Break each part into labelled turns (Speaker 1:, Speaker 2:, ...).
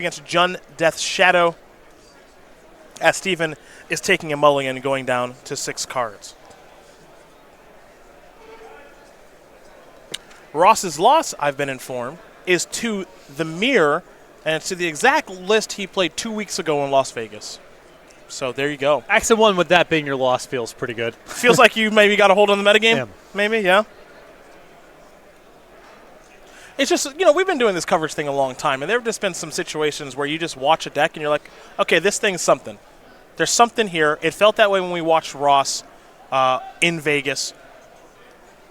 Speaker 1: against Jun Death Shadow, as Steven is taking a mulligan and going down to 6 cards. Ross's loss, I've been informed, is to the Mirror, and it's to the exact list he played 2 weeks ago in Las Vegas. So there you go.
Speaker 2: Action 1 with that being your loss feels pretty good.
Speaker 1: Feels like you maybe got a hold on the metagame?
Speaker 2: Yeah.
Speaker 1: Maybe, yeah. It's just, we've been doing this coverage thing a long time, and there have just been some situations where you just watch a deck and you're like, okay, this thing's something. There's something here. It felt that way when we watched Ross in Vegas.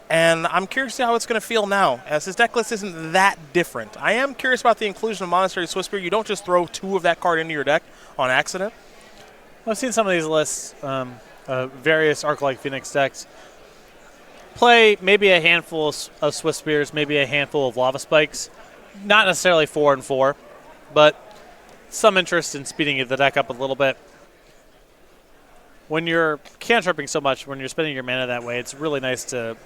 Speaker 1: And I'm curious to see how it's going to feel now, as his deck list isn't that different. I am curious about the inclusion of Monastery Swiftspear. You don't just throw 2 of that card into your deck on accident.
Speaker 2: I've seen some of these lists, various Arc-like Phoenix decks, play maybe a handful of Swift Spears, maybe a handful of Lava Spikes. Not necessarily 4 and 4, but some interest in speeding the deck up a little bit. When you're cantripping so much, when you're spending your mana that way, it's really nice to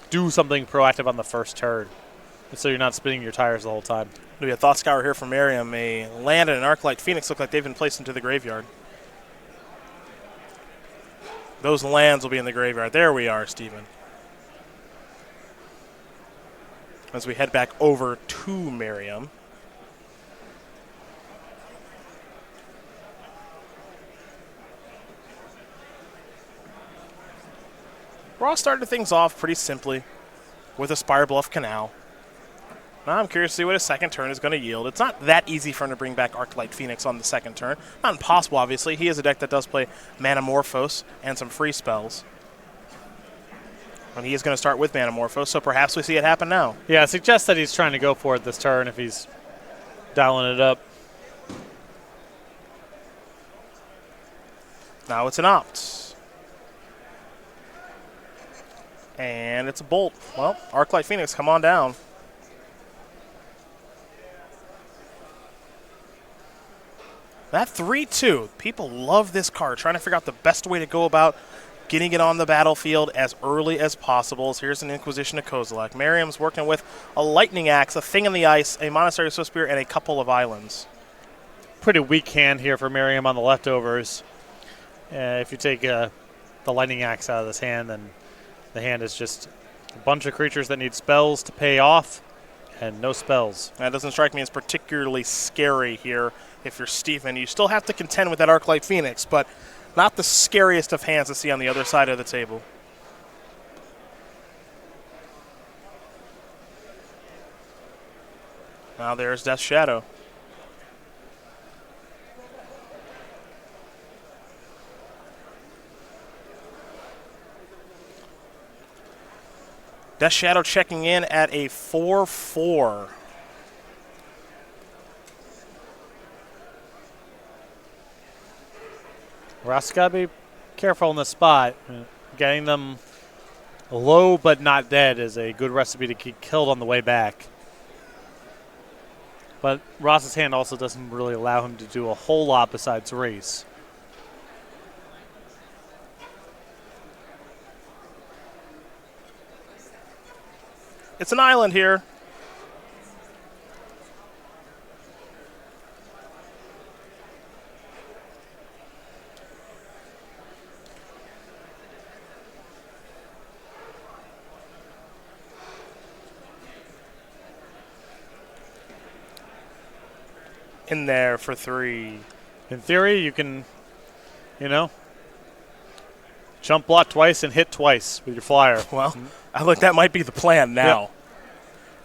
Speaker 2: do something proactive on the first turn, so you're not spinning your tires the whole time.
Speaker 1: We have a Thought Scour here from Merriam. A land and an Arc-Light Phoenix look like they've been placed into the graveyard. Those lands will be in the graveyard. There we are, Steven. As we head back over to Merriam. Ross started things off pretty simply with a Spire Bluff Canal. Now I'm curious to see what his second turn is going to yield. It's not that easy for him to bring back Arc-Light Phoenix on the second turn. Not impossible, obviously. He is a deck that does play Manamorphose and some free spells. And he is going to start with Manamorphose, so perhaps we see it happen now.
Speaker 2: Yeah, it suggests that he's trying to go for it this turn if he's dialing it up.
Speaker 1: Now it's an opt. And it's a bolt. Well, Arc-Light Phoenix, come on down. That 3-2, people love this card, trying to figure out the best way to go about getting it on the battlefield as early as possible. So here's an Inquisition of Kozilek. Merriam's working with a Lightning Axe, a Thing in the Ice, a Monastery Swiftspear, and a couple of islands.
Speaker 2: Pretty weak hand here for Merriam on the leftovers. If you take the Lightning Axe out of this hand, then the hand is just a bunch of creatures that need spells to pay off, and no spells.
Speaker 1: That doesn't strike me as particularly scary here. If you're Steven, you still have to contend with that Arc-Light Phoenix, but not the scariest of hands to see on the other side of the table. Now there's Death Shadow. Death Shadow checking in at a 4-4.
Speaker 2: Ross got to be careful in the spot. Getting them low but not dead is a good recipe to get killed on the way back. But Ross's hand also doesn't really allow him to do a whole lot besides race.
Speaker 1: It's an island here. In there for 3.
Speaker 2: In theory, you can, jump block twice and hit twice with your flyer.
Speaker 1: Well, I think that might be the plan now.
Speaker 2: Yep.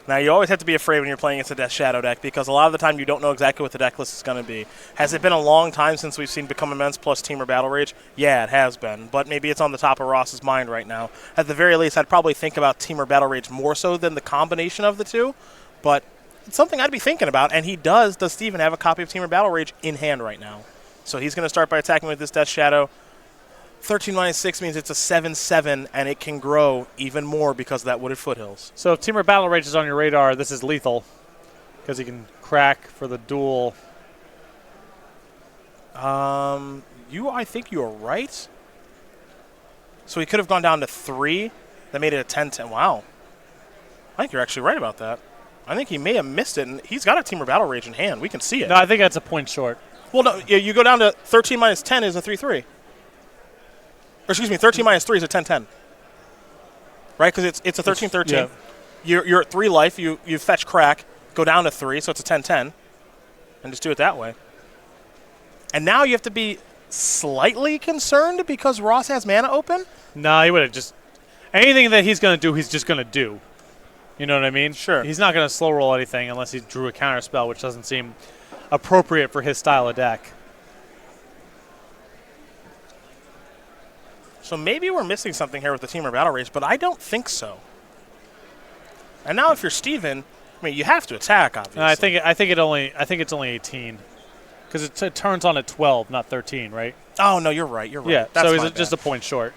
Speaker 1: Now, you always have to be afraid when you're playing against a Death Shadow deck, because a lot of the time you don't know exactly what the deck list is going to be. Has it been a long time since we've seen Become Immense plus Temur Battle Rage? Yeah, it has been, but maybe it's on the top of Ross's mind right now. At the very least, I'd probably think about Temur Battle Rage more so than the combination of the two, but it's something I'd be thinking about, and he does Steven have a copy of Temur Battle Rage in hand right now. So he's going to start by attacking with this Death Shadow. 13 minus 6 means it's a 7-7, and it can grow even more because of that Wooded Foothills.
Speaker 2: So if Temur Battle Rage is on your radar, this is lethal because he can crack for the duel.
Speaker 1: I think you are right. So he could have gone down to 3. That made it a 10-10. Wow. I think you're actually right about that. I think he may have missed it, and he's got a Teamer Battle Rage in hand. We can see it.
Speaker 2: No, I think that's a point short.
Speaker 1: Well, no, you go down to 13 minus 10 is a 3-3. Or excuse me, 13 minus 3 is a 10-10. Right? Because it's a 13-13.
Speaker 2: Yeah.
Speaker 1: You're at 3 life. You fetch crack, go down to 3, so it's a 10-10. And just do it that way. And now you have to be slightly concerned because Ross has mana open?
Speaker 2: No, he would have just... Anything that he's going to do, he's just going to do. You know what I mean?
Speaker 1: Sure.
Speaker 2: He's not going to slow roll anything unless he drew a counter spell, which doesn't seem appropriate for his style of deck.
Speaker 1: So maybe we're missing something here with the Teamer Battle Rage, but I don't think so. And now if you're Steven, I mean, you have to attack, obviously.
Speaker 2: I think it's only 18. Because it turns on at 12, not 13, right?
Speaker 1: Oh, no, you're right. You're right.
Speaker 2: Yeah,
Speaker 1: That's
Speaker 2: so
Speaker 1: my
Speaker 2: he's just a
Speaker 1: bad.
Speaker 2: point short.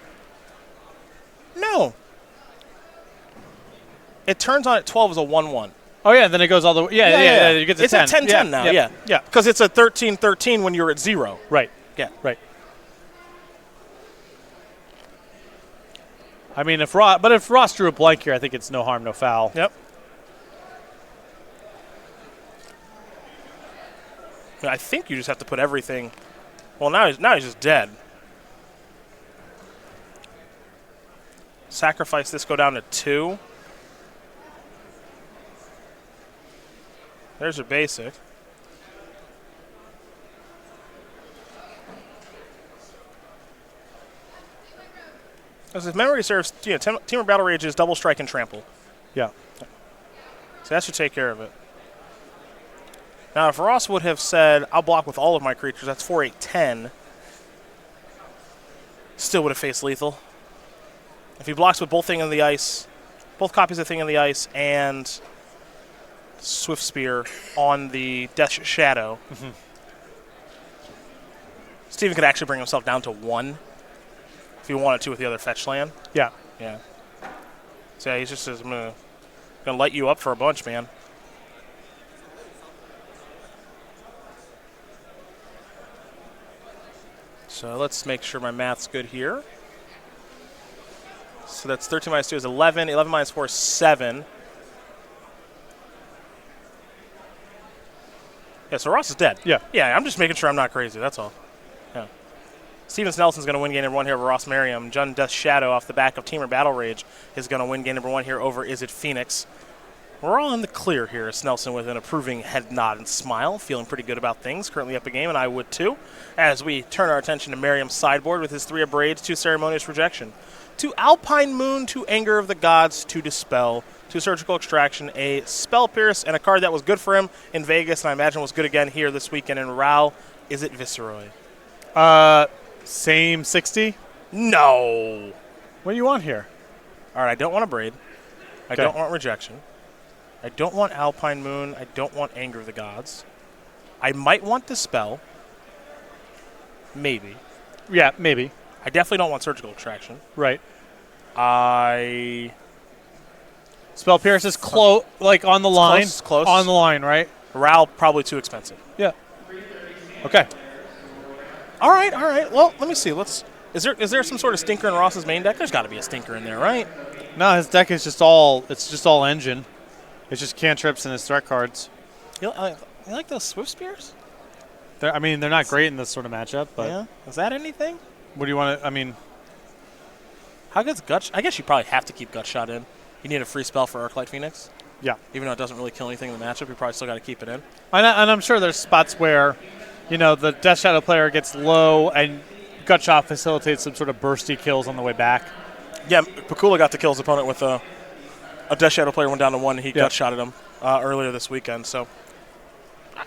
Speaker 1: No. It turns on at 12 as a 1-1.
Speaker 2: Oh, yeah, then it goes all the way. Yeah, you get to
Speaker 1: it's
Speaker 2: 10.
Speaker 1: It's a 10-10 now, yeah.
Speaker 2: Yeah.
Speaker 1: Because it's a 13-13 when you're at 0.
Speaker 2: Right.
Speaker 1: Yeah.
Speaker 2: Right. I mean, if Ross drew a blank here, I think it's no harm, no foul.
Speaker 1: Yep. I think you just have to put everything. Well, now he's just dead. Sacrifice this, go down to 2. There's your basic. As if memory serves, Teamer Battle Rage is double strike and trample.
Speaker 2: Yeah.
Speaker 1: So that should take care of it. Now, if Ross would have said, I'll block with all of my creatures, that's 4, 8, 10. Still would have faced lethal. If he blocks with both Thing in the Ice, both copies of Thing in the Ice and Swift Spear on the Death Shadow, Steven could actually bring himself down to 1 if he wanted to with the other fetch land.
Speaker 2: Yeah.
Speaker 1: Yeah. So yeah, he's just says, I'm gonna light you up for a bunch, man. So let's make sure my math's good here. So that's 13 minus 2 is 11. 11 minus 4 is 7. Yeah, so Ross is dead.
Speaker 2: Yeah.
Speaker 1: Yeah, I'm just making sure I'm not crazy. That's all. Yeah. Steven Snelson's going to win game number 1 here over Ross Merriam. Jund Death Shadow off the back of Teamer Battle Rage is going to win game number 1 here over Is It Phoenix. We're all in the clear here. Snelson with an approving head nod and smile, feeling pretty good about things. Currently up a game, and I would too. As we turn our attention to Merriam's sideboard with his 3 Abrades, 2 Ceremonious Rejection, 2 Alpine Moon, 2 Anger of the Gods, 2 Dispel, 2 Surgical Extraction, a Spell Pierce, and a card that was good for him in Vegas, and I imagine was good again here this weekend in RAL. Is it Viceroy?
Speaker 2: Same 60?
Speaker 1: No.
Speaker 2: What do you want here?
Speaker 1: All right, I don't want a Braid. I don't want Rejection. I don't want Alpine Moon. I don't want Anger of the Gods. I might want Dispel. Maybe.
Speaker 2: Yeah, maybe.
Speaker 1: I definitely don't want Surgical Extraction.
Speaker 2: Right.
Speaker 1: Spell
Speaker 2: Pierce is close, like on the line.
Speaker 1: Close.
Speaker 2: On the line, right?
Speaker 1: RAL, probably too expensive.
Speaker 2: Yeah. Okay.
Speaker 1: All right. Well, let me see. Is there some sort of stinker in Ross's main deck? There's got to be a stinker in there, right?
Speaker 2: No, his deck is just all engine. It's just cantrips and his threat cards.
Speaker 1: You like those Swift Spears?
Speaker 2: They're not great in this sort of matchup, but
Speaker 1: yeah. Is that anything?
Speaker 2: What do you want to?
Speaker 1: How good's Gut? I guess you probably have to keep Gut Shot in. You need a free spell for Arclight Phoenix.
Speaker 2: Yeah.
Speaker 1: Even though it doesn't really kill anything in the matchup, you probably still got to keep it in.
Speaker 2: And I'm sure there's spots where, the Death Shadow player gets low and Gut Shot facilitates some sort of bursty kills on the way back.
Speaker 1: Yeah, Pakula got to kill his opponent with a Death Shadow player went down to 1 and he Gut Shotted him earlier this weekend. So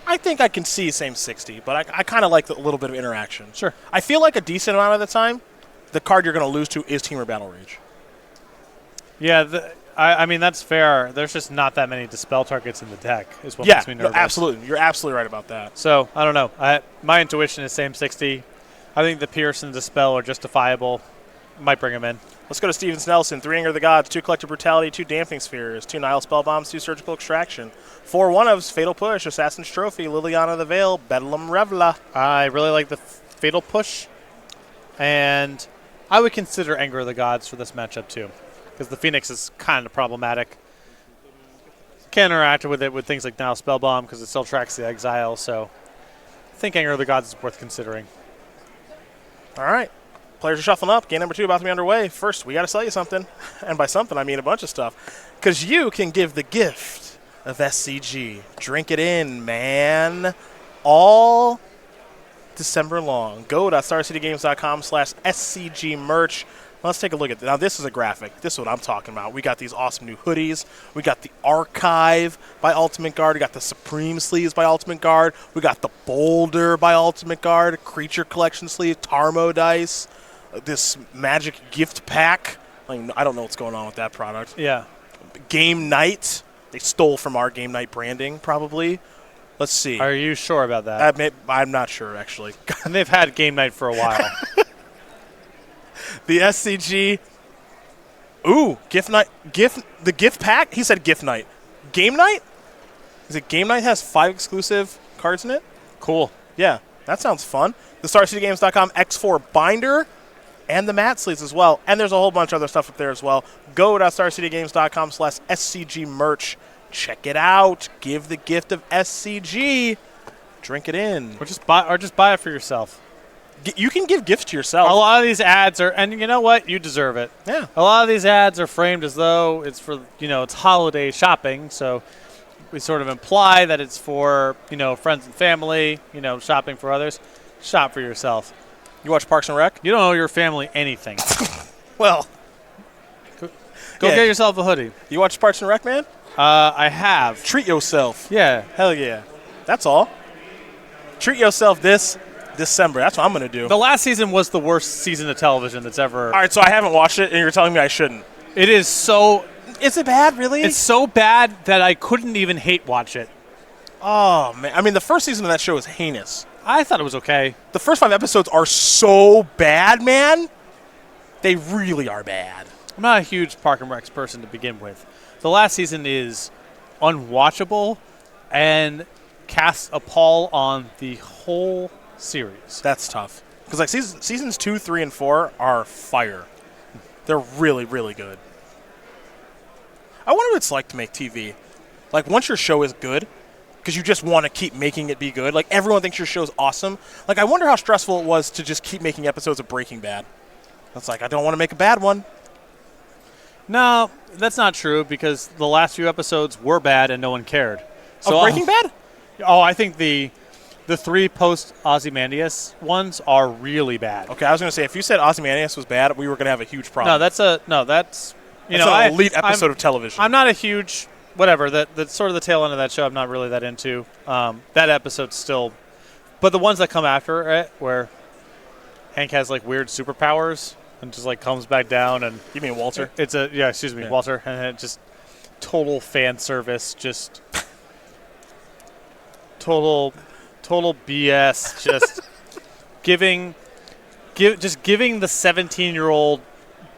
Speaker 1: I think I can see same 60, but I kind of like a little bit of interaction.
Speaker 2: Sure.
Speaker 1: I feel like a decent amount of the time, the card you're going to lose to is Teamer Battle Rage.
Speaker 2: Yeah, that's fair. There's just not that many Dispel targets in the deck is what makes me nervous.
Speaker 1: No, absolutely. You're absolutely right about that.
Speaker 2: So, I don't know. My intuition is same 60. I think the Pierce and Dispel are justifiable. Might bring him in.
Speaker 1: Let's go to Steven Snelson. 3 Anger of the Gods, 2 Collective Brutality, 2 Dampening Spheres, 2 Nihil Spell Bombs, 2 Surgical Extraction, 4 one-ofs, Fatal Push, Assassin's Trophy, Liliana the Veil, Bedlam Revla.
Speaker 2: I really like the Fatal Push, and I would consider Anger of the Gods for this matchup too, because the Phoenix is kind of problematic. Can't interact with it with things like now Spellbomb because it still tracks the exile. So I think Anger of the Gods is worth considering.
Speaker 1: All right. Players are shuffling up. Game number 2 about to be underway. First, we got to sell you something. And by something, I mean a bunch of stuff. Because you can give the gift of SCG. Drink it in, man. All December long. Go to StarCityGames.com/SCG merch. Let's take a look at this. Now, this is a graphic. This is what I'm talking about. We got these awesome new hoodies. We got the Archive by Ultimate Guard. We got the Supreme sleeves by Ultimate Guard. We got the Boulder by Ultimate Guard. Creature Collection sleeve. Tarmo dice. This Magic gift pack. I don't know what's going on with that product.
Speaker 2: Yeah.
Speaker 1: Game Night. They stole from our Game Night branding, probably. Let's see.
Speaker 2: Are you sure about that?
Speaker 1: I'm not sure, actually.
Speaker 2: And they've had Game Night for a while.
Speaker 1: The SCG. Ooh, gift night. The gift pack? He said gift night. Game Night? Is it Game Night has 5 exclusive cards in it?
Speaker 2: Cool.
Speaker 1: Yeah, that sounds fun. The StarCityGames.com X4 binder and the mat sleeves as well. And there's a whole bunch of other stuff up there as well. Go to StarCityGames.com/SCG merch. Check it out. Give the gift of SCG. Drink it in.
Speaker 2: Or just buy it for yourself.
Speaker 1: You can give gifts to yourself.
Speaker 2: A lot of these ads are, and you know what? You deserve it.
Speaker 1: Yeah.
Speaker 2: A lot of these ads are framed as though it's for, it's holiday shopping. So we sort of imply that it's for, friends and family, shopping for others. Shop for yourself.
Speaker 1: You watch Parks and Rec?
Speaker 2: You don't owe your family anything.
Speaker 1: Well.
Speaker 2: Go get yourself a hoodie.
Speaker 1: You watch Parks and Rec, man?
Speaker 2: I have.
Speaker 1: Treat yourself.
Speaker 2: Yeah.
Speaker 1: Hell yeah. That's all. Treat yourself this December. That's what I'm going to do.
Speaker 2: The last season was the worst season of television that's ever.
Speaker 1: All right, so I haven't watched it, and you're telling me I shouldn't.
Speaker 2: It is so.
Speaker 1: Is it bad, really?
Speaker 2: It's so bad that I couldn't even hate watch it.
Speaker 1: Oh, man. I mean, the first season of that show is heinous.
Speaker 2: I thought it was okay.
Speaker 1: The first 5 episodes are so bad, man. They really are bad.
Speaker 2: I'm not a huge Park and Rec person to begin with. The last season is unwatchable and casts a pall on the whole series.
Speaker 1: That's tough. Because seasons 2, 3, and 4 are fire. They're really, really good. I wonder what it's like to make TV. Like, once your show is good, because you just want to keep making it be good. Like, everyone thinks your show's awesome. Like, I wonder how stressful it was to just keep making episodes of Breaking Bad. It's like, I don't want to make a bad one.
Speaker 2: No, that's not true because the last few episodes were bad and no one cared. So
Speaker 1: Breaking Bad?
Speaker 2: Oh, I think the 3 post-Ozymandias ones are really bad.
Speaker 1: Okay, I was going to say, if you said Ozymandias was bad, we were going to have a huge problem.
Speaker 2: That's an
Speaker 1: elite episode of television.
Speaker 2: I'm not a huge whatever. That's sort of the tail end of that show. I'm not really that into. That episode's still, but the ones that come after it, where Hank has like weird superpowers and just like comes back down, and
Speaker 1: you mean Walter?
Speaker 2: Walter, and it just total fan service, just total BS, just giving the 17-year-old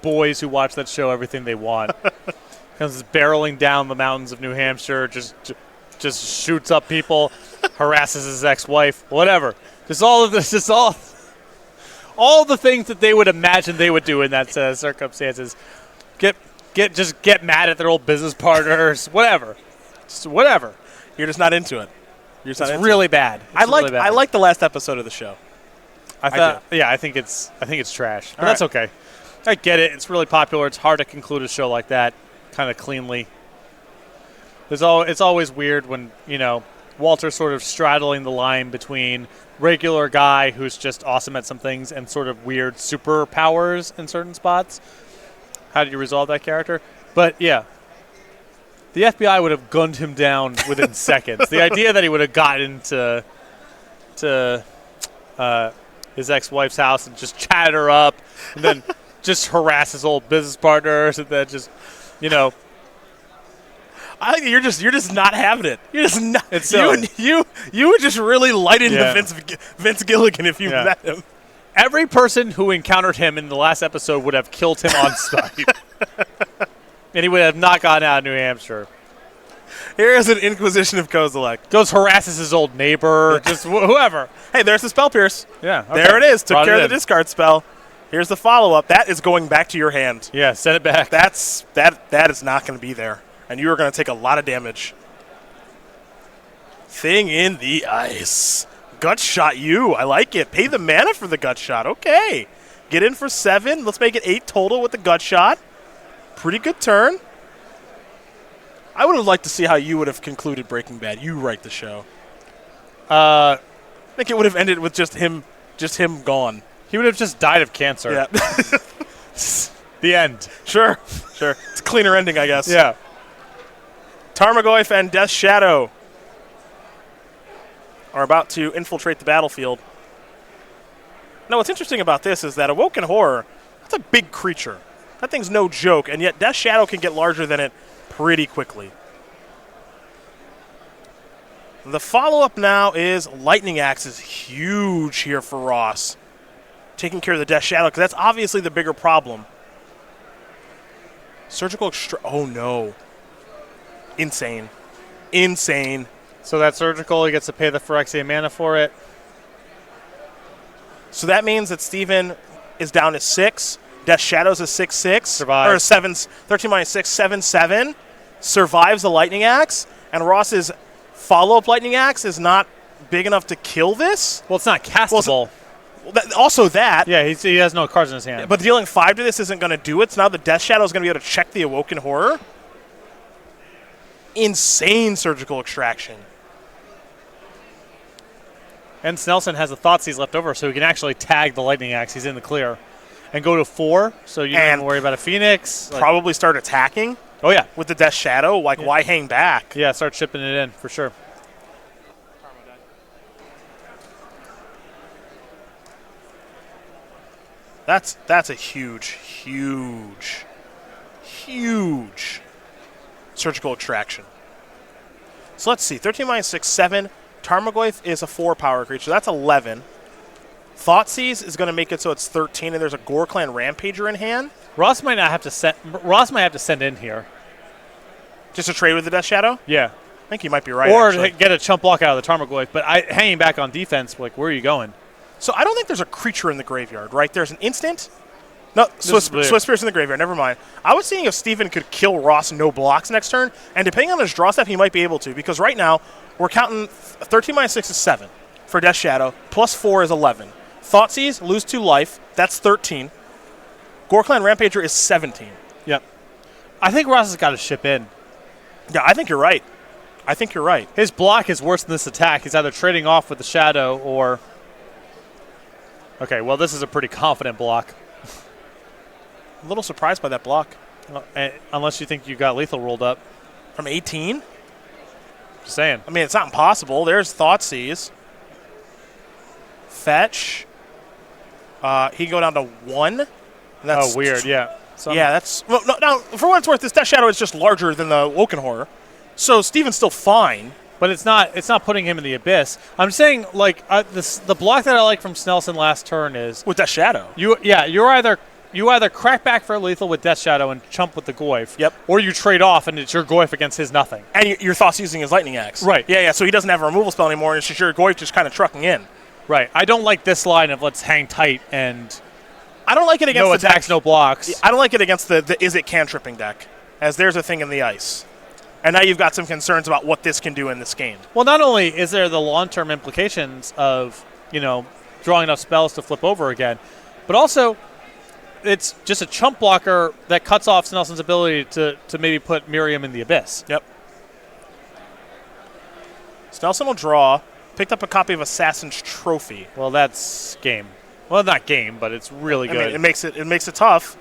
Speaker 2: boys who watch that show everything they want. Comes barreling down the mountains of New Hampshire, just shoots up people, harasses his ex-wife, whatever. Just all of this, all the things that they would imagine they would do in that set of circumstances. Get mad at their old business partners, whatever. Just whatever.
Speaker 1: You're just not into it. It's
Speaker 2: really bad.
Speaker 1: I like the last episode of the show.
Speaker 2: I think it's trash. But that's okay. I get it. It's really popular. It's hard to conclude a show like that kind of cleanly. It's always weird when, Walter's sort of straddling the line between regular guy who's just awesome at some things and sort of weird superpowers in certain spots. How do you resolve that character? But, yeah. The FBI would have gunned him down within seconds. The idea that he would have gotten to his ex-wife's house and just chatted her up and then just harass his old business partners and then just,
Speaker 1: I think you're just not having it. You're just not. You would just really light into Vince Gilligan if you met him.
Speaker 2: Every person who encountered him in the last episode would have killed him on sight. And he would have not gotten out of New Hampshire.
Speaker 1: Here is an Inquisition of Kozilek.
Speaker 2: Goes harasses his old neighbor, just whoever.
Speaker 1: Hey, there's the spell pierce.
Speaker 2: Yeah. Okay.
Speaker 1: There it is. Took care of the discard spell. Here's the follow-up. That is going back to your hand.
Speaker 2: Yeah, send it back.
Speaker 1: That is not going to be there. And you are going to take a lot of damage. Thing in the ice. Gut shot you. I like it. Pay the mana for the gut shot. Okay. Get in for 7. Let's make it 8 total with the gut shot. Pretty good turn. I would have liked to see how you would have concluded Breaking Bad. You write the show.
Speaker 2: Uh,
Speaker 1: I think it would have ended with just him gone.
Speaker 2: he would have just died of cancer.
Speaker 1: Yeah.
Speaker 2: The end.
Speaker 1: Sure. It's a cleaner ending, I guess.
Speaker 2: Yeah.
Speaker 1: Tarmogoyf and Death Shadow are about to infiltrate the battlefield. Now, what's interesting about this is that Awoken Horror, that's a big creature. That thing's no joke, and yet Death Shadow can get larger than it pretty quickly. The follow-up now is Lightning Axe is huge here for Ross. Taking care of the Death Shadow, because that's obviously the bigger problem. Surgical oh no. Insane.
Speaker 2: So that surgical, he gets to pay the Phyrexia mana for it.
Speaker 1: So that means that Steven is down to 6. Death Shadows is 6/6.
Speaker 2: Survives.
Speaker 1: Or 7, 13 minus 6, 7/7. Survives the Lightning Axe. And Ross's follow-up Lightning Axe is not big enough to kill this.
Speaker 2: Well, it's not castable.
Speaker 1: Also that.
Speaker 2: Yeah, he has no cards in his hand.
Speaker 1: But dealing 5 to this isn't going to do it. So now the Death Shadow is going to be able to check the Awoken Horror. Insane surgical extraction.
Speaker 2: And Snelson has a Thoughtseize left over, so he can actually tag the Lightning Axe. He's in the clear. And go to 4, so you don't have to worry about a Phoenix.
Speaker 1: Probably start attacking.
Speaker 2: Oh, yeah.
Speaker 1: With the Death Shadow. Why hang back?
Speaker 2: Yeah, start shipping it in, for sure.
Speaker 1: That's a huge surgical extraction. So let's see. 13 minus 6, 7. Tarmogoyf is a 4-power creature. That's 11. Thoughtseize is going to make it so it's 13, and there's a Gore Clan Rampager in hand.
Speaker 2: Ross might have to send in here.
Speaker 1: Just to trade with the Death Shadow?
Speaker 2: Yeah.
Speaker 1: I think you might be right,
Speaker 2: or
Speaker 1: actually.
Speaker 2: get a chump block out of the Tarmogoyf. But hanging back on defense, like, where are you going?
Speaker 1: So I don't think there's a creature in the graveyard, right? There's an instant. No, Swiss Spear's in the graveyard. Never mind. I was seeing if Steven could kill Ross no blocks next turn, and depending on his draw step, he might be able to, because right now we're counting 13 minus 6 is 7 for Death Shadow, plus 4 is 11. Thoughtseize, lose 2 life, that's 13. Gore Clan Rampager is 17.
Speaker 2: Yep. I think Ross has got to ship in.
Speaker 1: Yeah, I think you're right.
Speaker 2: His block is worse than this attack. He's either trading off with the Shadow or... Okay, well, this is a pretty confident block.
Speaker 1: A little surprised by that block.
Speaker 2: Unless you think you got lethal rolled up.
Speaker 1: From 18?
Speaker 2: Just saying.
Speaker 1: I mean, it's not impossible. There's Thoughtseize. Fetch. He can go down to 1.
Speaker 2: That's weird, yeah.
Speaker 1: Yeah, that's... Well, no, now, for what it's worth, this Death Shadow is just larger than the Woken Horror. So Steven's still fine.
Speaker 2: But it's not putting him in the abyss. I'm saying, like, the block that I like from Snelson last turn is...
Speaker 1: With Death Shadow.
Speaker 2: You either crack back for lethal with Death Shadow and chump with the Goyf.
Speaker 1: Yep.
Speaker 2: Or you trade off and it's your Goyf against his nothing.
Speaker 1: And your Thought's using his Lightning Axe.
Speaker 2: Right.
Speaker 1: Yeah, so he doesn't have a removal spell anymore, and it's just your Goyf just kind of trucking in.
Speaker 2: Right. I don't like this line of let's hang tight and...
Speaker 1: I don't like it against
Speaker 2: no
Speaker 1: the
Speaker 2: attacks,
Speaker 1: deck.
Speaker 2: no blocks.
Speaker 1: I don't like it against the Is It Cantripping deck, as there's a thing in the ice. And now you've got some concerns about what this can do in this game.
Speaker 2: Well, not only is there the long-term implications of, drawing enough spells to flip over again, but also it's just a chump blocker that cuts off Snelson's ability to maybe put Merriam in the abyss.
Speaker 1: Yep. Snelson will draw. Picked up a copy of Assassin's Trophy.
Speaker 2: Well, that's game. Well, not game, but it's really good.
Speaker 1: I mean, it makes it tough.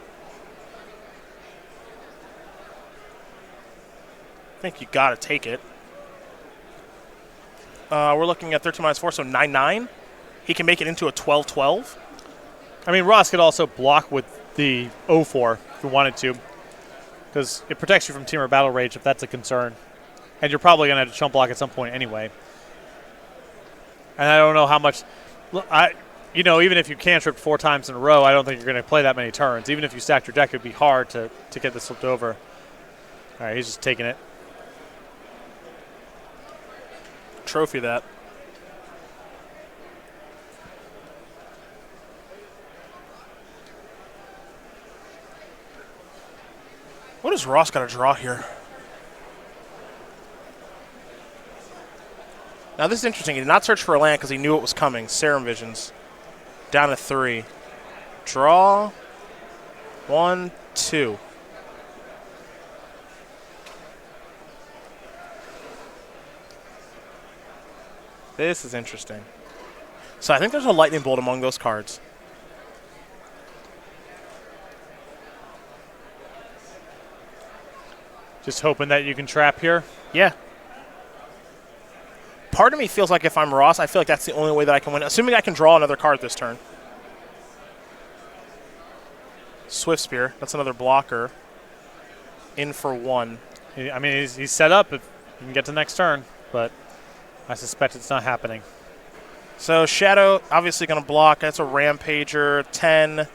Speaker 1: I think you got to take it. We're looking at 13 minus 4, so 9/9. He can make it into a 12/12.
Speaker 2: I mean, Ross could also block with the 0/4 if he wanted to, because it protects you from Team or Battle Rage if that's a concern. And you're probably going to have to chump block at some point anyway. And I don't know how much... even if you cantrip 4 times in a row, I don't think you're going to play that many turns. Even if you stacked your deck, it would be hard to get this flipped over. All right, he's just taking it.
Speaker 1: Trophy that. What does Ross got to draw here? Now this is interesting. He did not search for a land because he knew it was coming. Serum Visions. Down to 3. Draw. 1, 2. This is interesting. So I think there's a Lightning Bolt among those cards.
Speaker 2: Just hoping that you can trap here.
Speaker 1: Yeah. Part of me feels like if I'm Ross, I feel like that's the only way that I can win. Assuming I can draw another card this turn. Swift Spear. That's another blocker. In for 1.
Speaker 2: I mean, he's set up if you can get to next turn, but I suspect it's not happening.
Speaker 1: So Shadow obviously going to block. That's a Rampager. 10.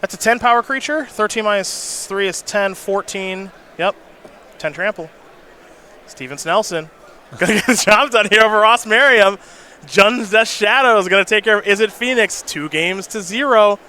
Speaker 1: That's a 10 power creature. 13 minus 3 is 10. 14. Yep. 10 trample. Steven Snelson. Going to get his job done here over Ross Merriam. Jun's Death Shadow is going to take care of Is It Phoenix? 2 games to 0.